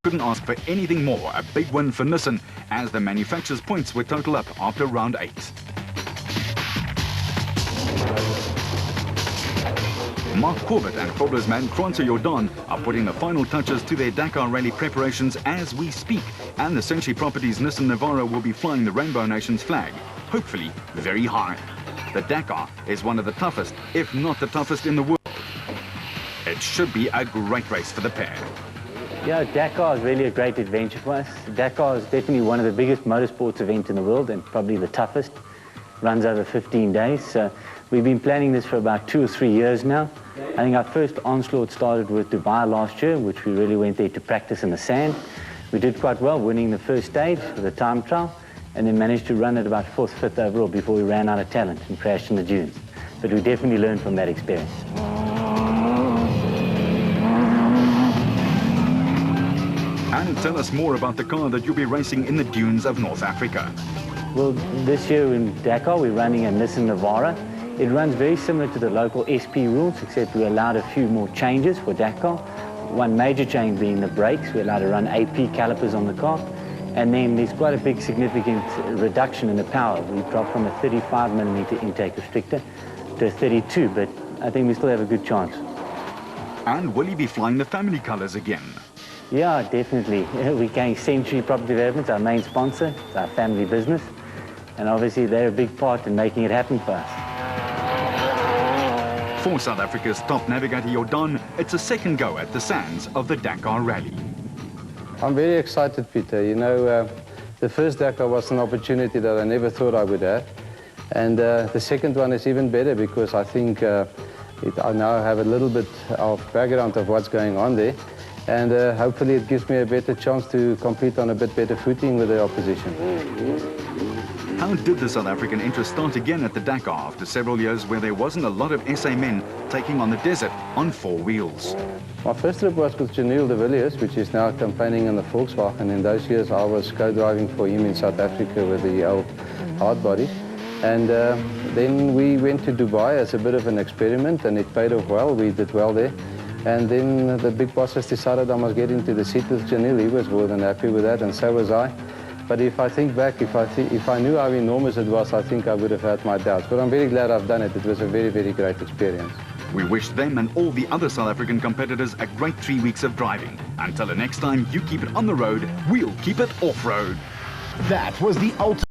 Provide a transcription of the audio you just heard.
couldn't ask for anything more. A big win for Nissan as the manufacturer's points were total up after round 8. Mark Corbett and Grobler's man Francois Jordan are putting the final touches to their Dakar Rally preparations as we speak, and the Senshi Properties Nissan Navara will be flying the Rainbow Nations flag, hopefully very high. The Dakar is one of the toughest, if not the toughest in the world. It should be a great race for the pair. Yeah, Dakar is really a great adventure for us. Dakar is definitely one of the biggest motorsports events in the world and probably the toughest. Runs over 15 days. So we've been planning this for about 2 or 3 years now. I think our first onslaught started with Dubai last year, which we really went there to practice in the sand. We did quite well, winning the first stage with a time trial, and then managed to run at about 4th, 5th overall before we ran out of talent and crashed in the dunes. But we definitely learned from that experience. And tell us more about the car that you'll be racing in the dunes of North Africa. Well, this year in Dakar, we're running a Nissan Navara. It runs very similar to the local SP rules, except we allowed a few more changes for Dakar. One major change being the brakes. We're allowed to run AP calipers on the car. And then there's quite a big significant reduction in the power. We've dropped from a 35mm intake restrictor to a 32, but I think we still have a good chance. And will he be flying the family colours again? Yeah, definitely. We're going Century Property Development, our main sponsor. It's our family business. And obviously they're a big part in making it happen for us. For South Africa's top navigator Jordan, it's a second go at the sands of the Dakar Rally. I'm very excited, Peter. You know, the first Dakar was an opportunity that I never thought I would have. And the second one is even better because I think I now have a little bit of background of what's going on there. And hopefully it gives me a better chance to compete on a bit better footing with the opposition. How did the South African interest start again at the Dakar after several years where there wasn't a lot of SA men taking on the desert on 4 wheels? My first trip was with Janelle de Villiers, which is now campaigning in the Volkswagen. In those years I was co-driving for him in South Africa with the old hardbody. And then we went to Dubai as a bit of an experiment, and it paid off well. We did well there. And then the big bosses decided I must get into the seat with Janelle. He was more than happy with that, and so was I. But if I think back, if I knew how enormous it was, I think I would have had my doubts. But I'm very glad I've done it. It was a very, very great experience. We wish them and all the other South African competitors a great 3 weeks of driving. Until the next time you keep it on the road, we'll keep it off-road. That was the ultimate.